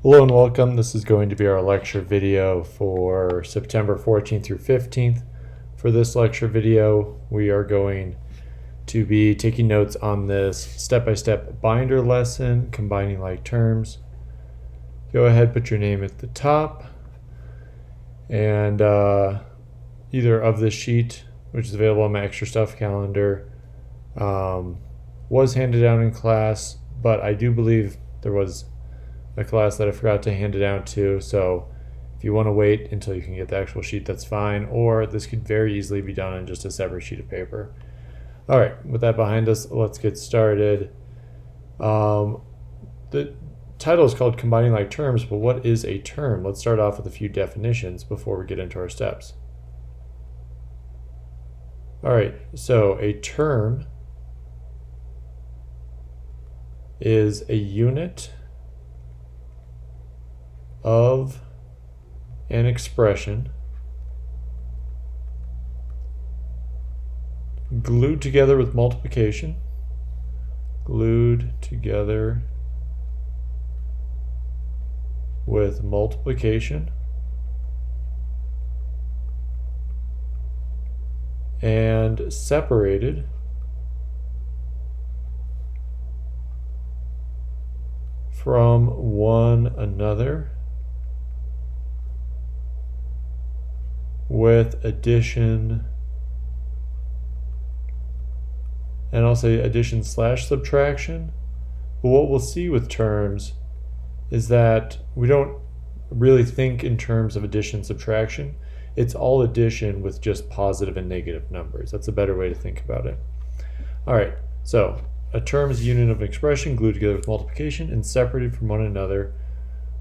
Hello and welcome. This is going to be our lecture video for September 14th through 15th. For this lecture video, we are going to be taking notes on this step-by-step binder lesson, combining like terms. Go ahead, put your name at the top, and either of this sheet, which is available on my extra stuff calendar, was handed down in class, but I do believe there was a class that I forgot to hand it down to, so if you want to wait until you can get the actual sheet, that's fine, or this could very easily be done on just a separate sheet of paper. Alright, with that behind us, let's get started. The title is called Combining Like Terms, but what is a term? Let's start off with a few definitions before we get into our steps. Alright, so a term is a unit of an expression glued together with multiplication, and separated from one another with addition, and I'll say addition slash subtraction. But what we'll see with terms is that we don't really think in terms of addition subtraction. It's all addition with just positive and negative numbers. That's a better way to think about it. Alright, so a term is a unit of an expression glued together with multiplication and separated from one another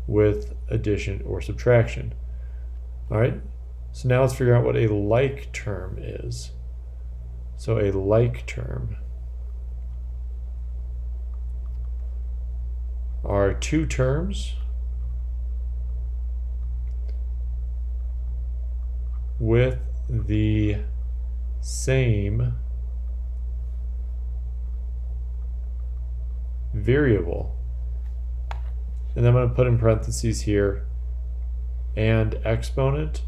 with addition or subtraction. Alright, so now let's figure out what a like term is. So a like term are two terms with the same variable. And then I'm going to put in parentheses here and exponent.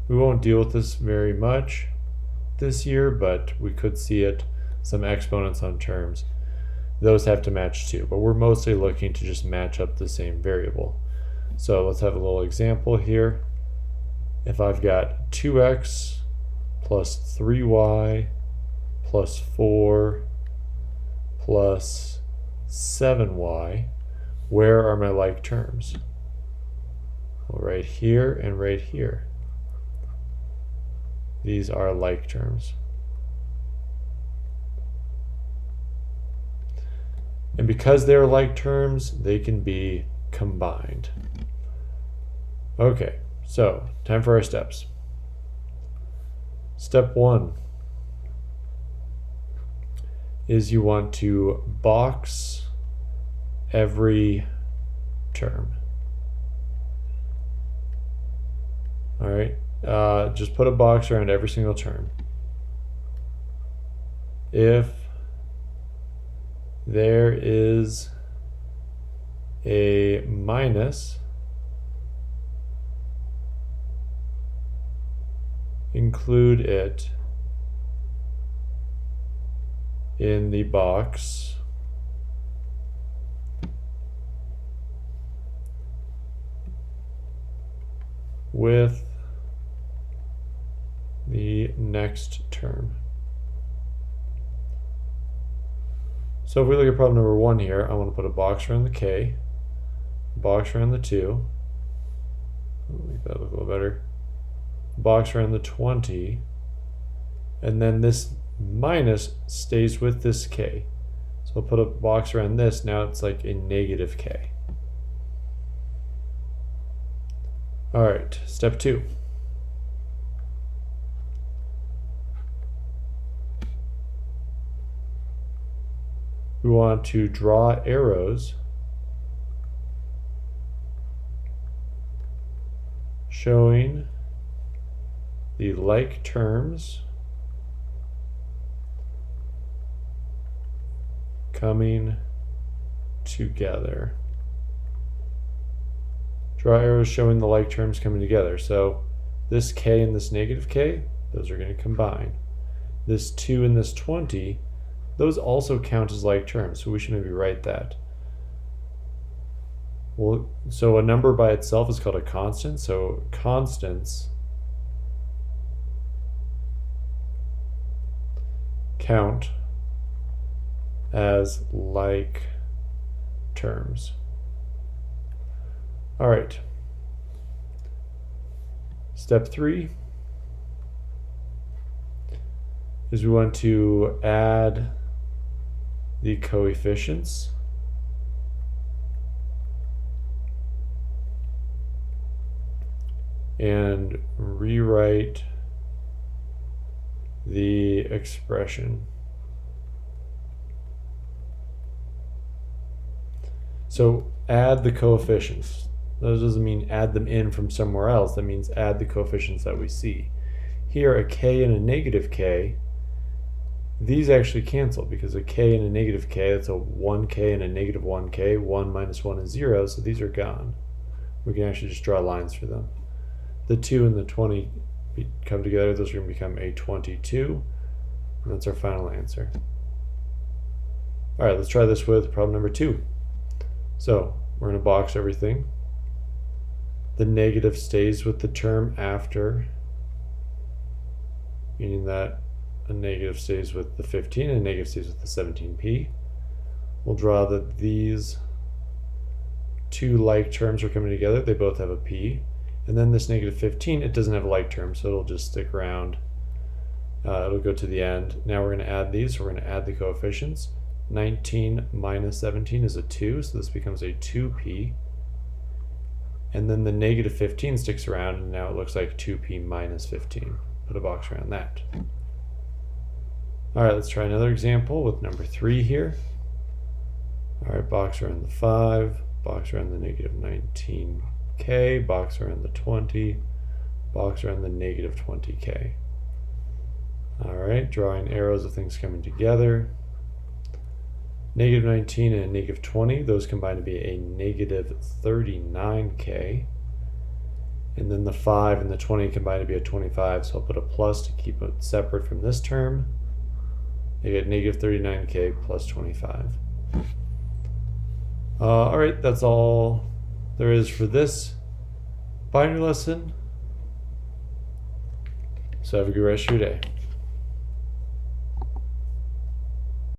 We won't deal with this very much this year, but we could see it, some exponents on terms. Those have to match too, but we're mostly looking to just match up the same variable. So let's have a little example here. If I've got 2x plus 3y plus 4 plus 7y, where are my like terms? Well, right here and right here. These are like terms. And because they're like terms, they can be combined. Okay, so time for our steps. Step 1 is you want to box every term. All right. Just put a box around every single term. If there is a minus, include it in the box with the next term. So if we look at problem number 1 here, I want to put a box around the k, box around the 2, make that look a little better, box around the 20, and then this minus stays with this k. So I'll put a box around this, now it's like a negative k. Alright, step 2. We want to draw arrows showing the like terms coming together. Draw arrows showing the like terms coming together. So this k and this negative k, those are going to combine. This 2 and this 20, those also count as like terms, so we should maybe write that. Well, so a number by itself is called a constant, so constants count as like terms. All right. Step 3 is we want to add the coefficients. And rewrite the expression. So add the coefficients. That doesn't mean add them in from somewhere else. That means add the coefficients that we see. Here, a k and a negative k, these actually cancel because a k and a negative k, that's a 1k and a negative 1k, 1 minus 1 is 0, so these are gone. We can actually just draw lines for them. The 2 and the 20 come together, those are going to become a 22, and that's our final answer. All right, let's try this with problem number 2. So we're going to box everything. The negative stays with the term after, meaning that a negative stays with the 15 and a negative stays with the 17p. We'll draw that these two like terms are coming together. They both have a p. And then this negative 15, it doesn't have a like term, so it'll just stick around. It'll go to the end. Now we're going to add these. So we're going to add the coefficients. 19 minus 17 is a 2, so this becomes a 2p. And then the negative 15 sticks around, and now it looks like 2p minus 15. Put a box around that. All right, let's try another example with number 3 here. All right, box around the 5, box around the negative 19k, box around the 20, box around the negative 20k. All right, drawing arrows of things coming together. Negative 19 and a negative 20, those combine to be a negative 39k. And then the 5 and the 20 combine to be a 25, so I'll put a plus to keep it separate from this term. You get negative 39k plus 25. All right, that's all there is for this binary lesson. So have a good rest of your day.